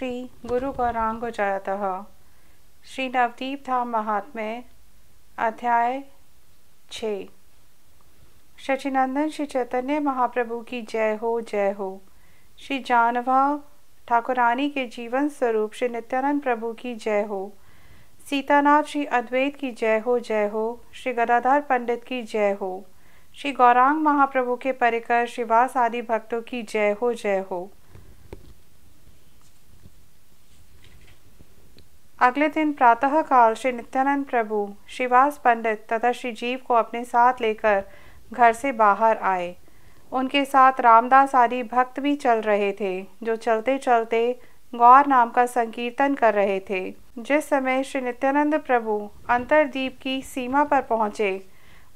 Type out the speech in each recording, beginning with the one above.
श्री गुरु गौरांग जयतः। श्री नवदीप धाम महात्म्य अध्याय 6। सच्चिदानंद श्री चैतन्य महाप्रभु की जय हो, जय हो। श्री जानवा ठाकुरानी के जीवन स्वरूप श्री नित्यानंद प्रभु की जय हो। सीतानाथ श्री अद्वैत की जय हो, जय हो। श्री गदाधर पंडित की जय हो। श्री गौरांग महाप्रभु के परिकर श्रीवास आदि भक्तों की जय हो, जय हो। अगले दिन प्रातः काल श्री नित्यानंद प्रभु श्रीवास पंडित तथा श्री जीव को अपने साथ लेकर घर से बाहर आए। उनके साथ रामदास आदि भक्त भी चल रहे थे, जो चलते चलते गौर नाम का संकीर्तन कर रहे थे। जिस समय श्री नित्यानंद प्रभु अंतरद्वीप की सीमा पर पहुँचे,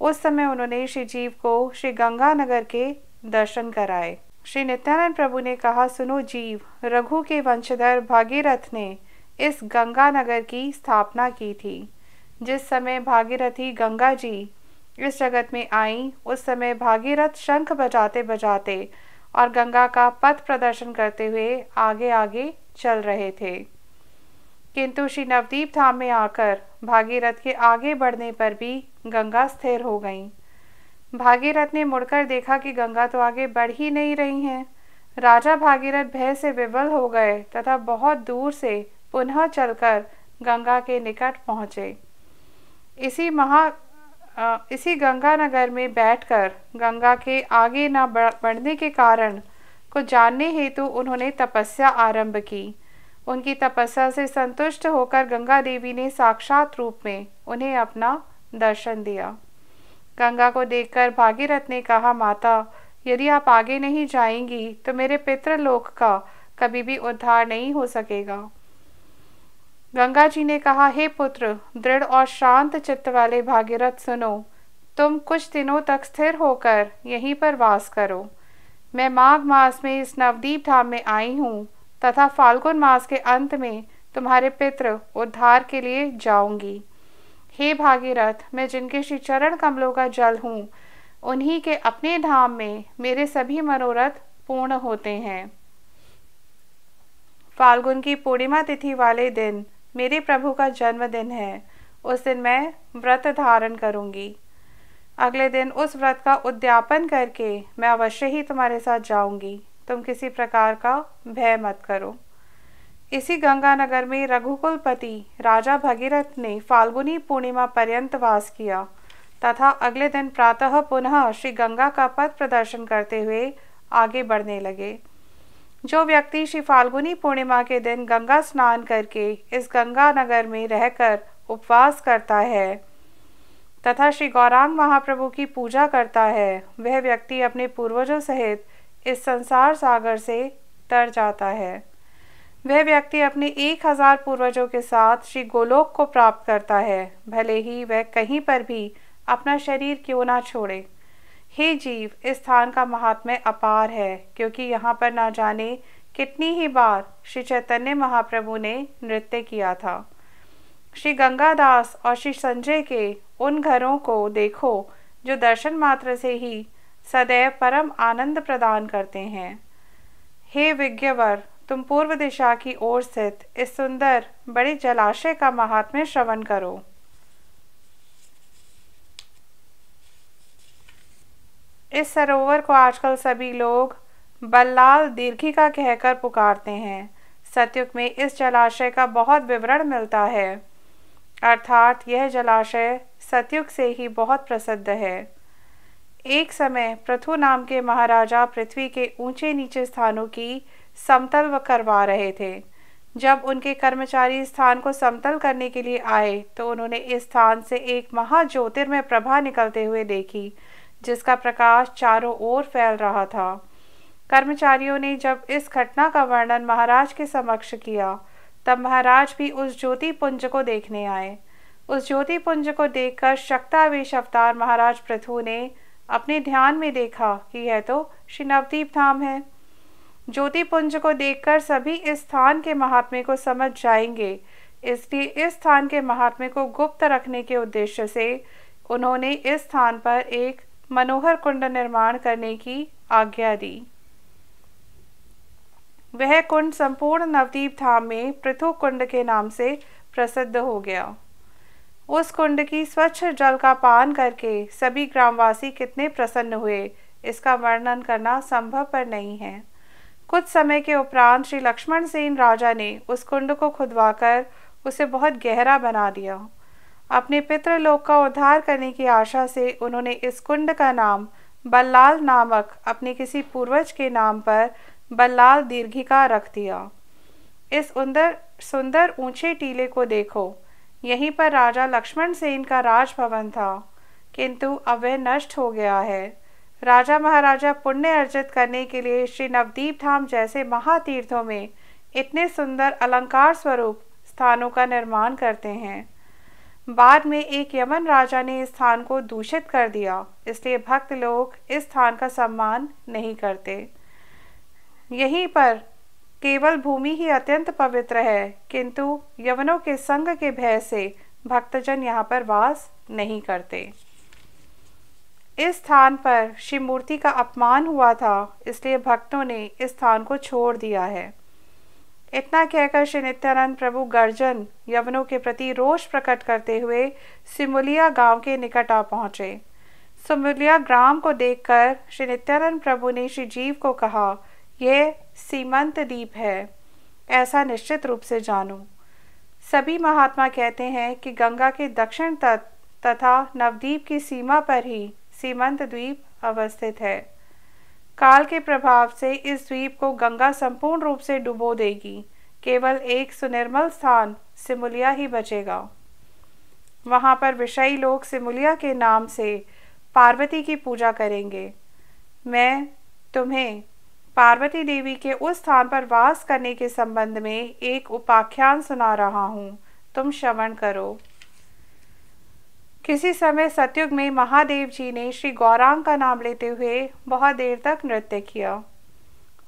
उस समय उन्होंने श्री जीव को श्री गंगानगर के दर्शन कराए। श्री नित्यानंद प्रभु ने कहा, सुनो जीव, रघु के वंशधर भागीरथ ने इस गंगानगर की स्थापना की थी। जिस समय भागीरथी गंगा जी इस जगत में आई, उस समय भागीरथ शंख बजाते बजाते और गंगा का पथ प्रदर्शन करते हुए आगे आगे चल रहे थे। किंतु श्री नवदीप धाम में आकर भागीरथ के आगे बढ़ने पर भी गंगा स्थिर हो गई। भागीरथ ने मुड़कर देखा कि गंगा तो आगे बढ़ ही नहीं रही हैं। राजा भागीरथ भय से विवल हो गए तथा बहुत दूर से पुनः चलकर गंगा के निकट पहुँचे। इसी गंगानगर में बैठकर गंगा के आगे न बढ़ने के कारण को जानने हेतु उन्होंने तपस्या आरंभ की। उनकी तपस्या से संतुष्ट होकर गंगा देवी ने साक्षात रूप में उन्हें अपना दर्शन दिया। गंगा को देखकर भागीरथ ने कहा, माता, यदि आप आगे नहीं जाएंगी तो मेरे पितृलोक का कभी भी उद्धार नहीं हो सकेगा। गंगा जी ने कहा, हे पुत्र, दृढ़ और शांत चित्त वाले भागीरथ, सुनो, तुम कुछ दिनों तक स्थिर होकर यहीं पर वास करो। मैं माघ मास में इस नवदीप धाम में आई हूँ तथा फाल्गुन मास के अंत में तुम्हारे पितृ उद्धार के लिए जाऊंगी। हे भागीरथ, मैं जिनके श्री चरण कमलों का जल हूँ, उन्हीं के अपने धाम में मेरे सभी मनोरथ पूर्ण होते हैं। फाल्गुन की पूर्णिमा तिथि वाले दिन मेरे प्रभु का जन्मदिन है। उस दिन मैं व्रत धारण करूंगी। अगले दिन उस व्रत का उद्यापन करके मैं अवश्य ही तुम्हारे साथ जाऊंगी। तुम किसी प्रकार का भय मत करो। इसी गंगानगर में रघुकुलपति राजा भगीरथ ने फाल्गुनी पूर्णिमा पर्यंत वास किया तथा अगले दिन प्रातः पुनः श्री गंगा का पथ प्रदर्शन करते हुए आगे बढ़ने लगे। जो व्यक्ति श्री फाल्गुनी पूर्णिमा के दिन गंगा स्नान करके इस गंगानगर में रहकर उपवास करता है तथा श्री गौरांग महाप्रभु की पूजा करता है, वह व्यक्ति अपने पूर्वजों सहित इस संसार सागर से तर जाता है। वह व्यक्ति अपने 1000 पूर्वजों के साथ श्री गोलोक को प्राप्त करता है, भले ही वह कहीं पर भी अपना शरीर क्यों ना छोड़े। हे जीव, इस स्थान का महात्म्य अपार है, क्योंकि यहाँ पर ना जाने कितनी ही बार श्री चैतन्य महाप्रभु ने नृत्य किया था। श्री गंगादास और श्री संजय के उन घरों को देखो जो दर्शन मात्र से ही सदैव परम आनंद प्रदान करते हैं। हे विज्ञवर, तुम पूर्व दिशा की ओर स्थित इस सुंदर बड़े जलाशय का महात्म्य श्रवण करो। इस सरोवर को आजकल सभी लोग बल्लाल दीर्घिका कहकर पुकारते हैं। सतयुग में इस जलाशय का बहुत विवरण मिलता है, अर्थात यह जलाशय सतयुग से ही बहुत प्रसिद्ध है। एक समय पृथु नाम के महाराजा पृथ्वी के ऊंचे नीचे स्थानों की समतल करवा रहे थे। जब उनके कर्मचारी स्थान को समतल करने के लिए आए तो उन्होंने इस स्थान से एक महाज्योतिर्मय प्रभा निकलते हुए देखी, जिसका प्रकाश चारों ओर फैल रहा था। कर्मचारियों ने जब इस घटना का वर्णन महाराज के समक्ष किया, तब महाराज भी उस ज्योति पुंज को देखने आए। उस ज्योति पुंज को देखकर शक्तावेश अवतार महाराज पृथु ने अपने ध्यान में देखा कि यह तो श्री नवदीप धाम है। ज्योति पुंज को देखकर सभी इस स्थान के महात्म्य को समझ जाएंगे, इसलिए इस स्थान के महात्म्य को गुप्त रखने के उद्देश्य से उन्होंने इस स्थान पर एक मनोहर कुंड निर्माण करने की आज्ञा दी। वह कुंड संपूर्ण नवदीप धाम में पृथु कुंड के नाम से प्रसिद्ध हो गया। उस कुंड की स्वच्छ जल का पान करके सभी ग्रामवासी कितने प्रसन्न हुए, इसका वर्णन करना संभव पर नहीं है। कुछ समय के उपरांत श्री लक्ष्मण सेन राजा ने उस कुंड को खुदवाकर उसे बहुत गहरा बना दिया। अपने पितृलोक का उद्धार करने की आशा से उन्होंने इस कुंड का नाम बल्लाल नामक अपने किसी पूर्वज के नाम पर बल्लाल दीर्घिका रख दिया। इस सुंदर ऊंचे टीले को देखो, यहीं पर राजा लक्ष्मण सेन का राजभवन था, किंतु अब वह नष्ट हो गया है। राजा महाराजा पुण्य अर्जित करने के लिए श्री नवदीप धाम जैसे महातीर्थों में इतने सुंदर अलंकार स्वरूप स्थानों का निर्माण करते हैं। बाद में एक यमन राजा ने इस स्थान को दूषित कर दिया, इसलिए भक्त लोग इस स्थान का सम्मान नहीं करते। यहीं पर केवल भूमि ही अत्यंत पवित्र है, किंतु यवनों के संग के भय से भक्तजन यहाँ पर वास नहीं करते। इस स्थान पर शिव मूर्ति का अपमान हुआ था, इसलिए भक्तों ने इस स्थान को छोड़ दिया है। इतना कहकर श्री नित्यानंद प्रभु गर्जन यवनों के प्रति रोष प्रकट करते हुए सिमुलिया गांव के निकट आ पहुंचे। सिमुलिया ग्राम को देखकर श्री नित्यानंद प्रभु ने श्री जीव को कहा, यह सीमंत द्वीप है, ऐसा निश्चित रूप से जानो। सभी महात्मा कहते हैं कि गंगा के दक्षिण तट तथा नवद्वीप की सीमा पर ही सीमंत द्वीप अवस्थित है। काल के प्रभाव से इस द्वीप को गंगा संपूर्ण रूप से डुबो देगी। केवल एक सुनिर्मल स्थान सिमुलिया ही बचेगा। वहां पर विषयी लोग सिमुलिया के नाम से पार्वती की पूजा करेंगे। मैं तुम्हें पार्वती देवी के उस स्थान पर वास करने के संबंध में एक उपाख्यान सुना रहा हूँ, तुम श्रवण करो। किसी समय सतयुग में महादेव जी ने श्री गौरांग का नाम लेते हुए बहुत देर तक नृत्य किया।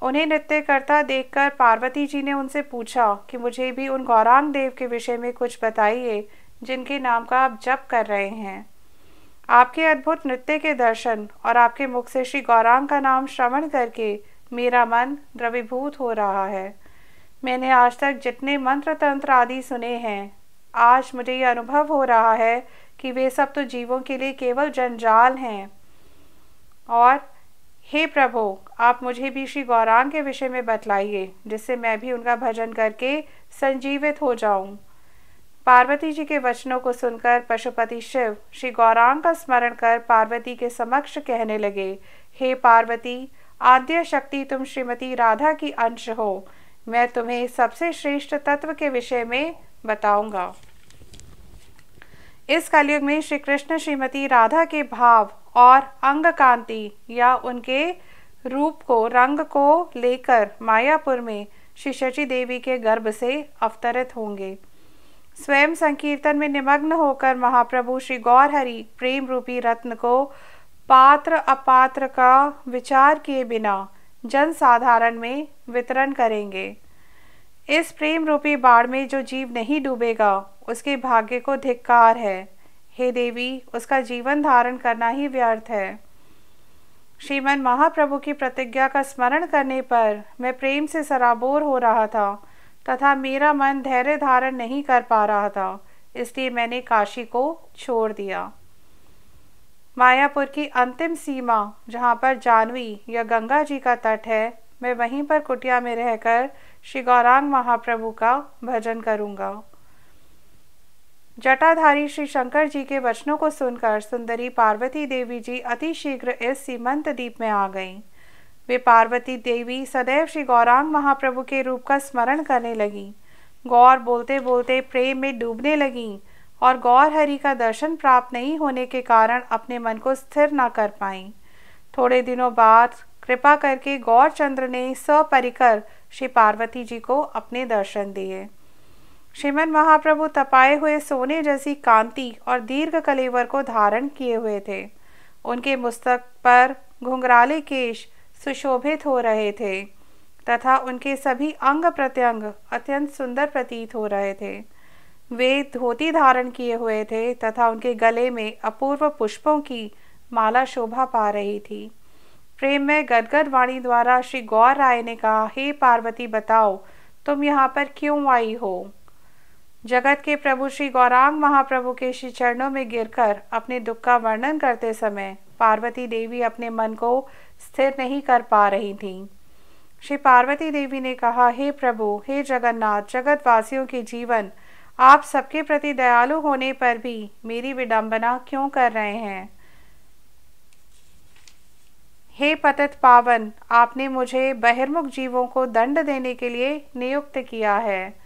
उन्हें नृत्य करता देखकर पार्वती जी ने उनसे पूछा कि मुझे भी उन गौरांग देव के विषय में कुछ बताइए जिनके नाम का आप जप कर रहे हैं। आपके अद्भुत नृत्य के दर्शन और आपके मुख से श्री गौरांग का नाम श्रवण करके मेरा मन द्रवीभूत हो रहा है। मैंने आज तक जितने मंत्र तंत्र आदि सुने हैं, आज मुझे ये अनुभव हो रहा है कि वे सब तो जीवों के लिए केवल जंजाल हैं। और हे प्रभु, आप मुझे भी श्री गौरांग के विषय में बतलाइए, जिससे मैं भी उनका भजन करके संजीवित हो जाऊं। पार्वती जी के वचनों को सुनकर पशुपति शिव श्री गौरांग का स्मरण कर पार्वती के समक्ष कहने लगे, हे पार्वती, आद्य शक्ति तुम श्रीमती राधा की अंश हो। मैं तुम्हें सबसे श्रेष्ठ तत्व के विषय में बताऊंगा। इस कलयुग में श्री कृष्ण श्रीमती राधा के भाव और अंग कांति या उनके रूप को रंग को लेकर मायापुर में श्री शची देवी के गर्भ से अवतरित होंगे। स्वयं संकीर्तन में निमग्न होकर महाप्रभु श्री गौरहरि प्रेम रूपी रत्न को पात्र अपात्र का विचार किए बिना जन साधारण में वितरण करेंगे। इस प्रेम रूपी बाढ़ में जो जीव नहीं डूबेगा, उसके भाग्य को धिक्कार है। हे देवी, उसका जीवन धारण करना ही व्यर्थ है। श्रीमन महाप्रभु की प्रतिज्ञा का स्मरण करने पर मैं प्रेम से सराबोर हो रहा था तथा मेरा मन धैर्य धारण नहीं कर पा रहा था, इसलिए मैंने काशी को छोड़ दिया। मायापुर की अंतिम सीमा, जहाँ पर जानवी या गंगा जी का तट है, मैं वहीं पर कुटिया में रहकर श्री गौरांग महाप्रभु का भजन करूंगा। जटाधारी श्री शंकर जी के वचनों को सुनकर सुंदरी पार्वती देवी जी अति शीघ्र इस सीमंत द्वीप में आ गईं। वे पार्वती देवी सदैव श्री गौरांग महाप्रभु के रूप का स्मरण करने लगीं। गौर बोलते बोलते प्रेम में डूबने लगीं और गौर हरि का दर्शन प्राप्त नहीं होने के कारण अपने मन को स्थिर न कर पाईं। थोड़े दिनों बाद कृपा करके गौरचंद्र ने सपरिकर श्री पार्वती जी को अपने दर्शन दिए। श्रीमन महाप्रभु तपाए हुए सोने जैसी कांति और दीर्घ कलेवर को धारण किए हुए थे। उनके मस्तक पर घुंघराले केश सुशोभित हो रहे थे तथा उनके सभी अंग प्रत्यंग अत्यंत सुंदर प्रतीत हो रहे थे। वे धोती धारण किए हुए थे तथा उनके गले में अपूर्व पुष्पों की माला शोभा पा रही थी। प्रेम में गदगद वाणी द्वारा श्री गौर राय ने कहा, हे पार्वती, बताओ तुम यहाँ पर क्यों आई हो। जगत के प्रभु श्री गौरांग महाप्रभु के श्री चरणों में गिरकर अपने दुख का वर्णन करते समय पार्वती देवी अपने मन को स्थिर नहीं कर पा रही थीं। श्री पार्वती देवी ने कहा, हे प्रभु, हे जगन्नाथ, जगत वासियों के जीवन, आप सबके प्रति दयालु होने पर भी मेरी विडंबना क्यों कर रहे हैं। हे पतित पावन, आपने मुझे बहिर्मुख जीवों को दंड देने के लिए नियुक्त किया है।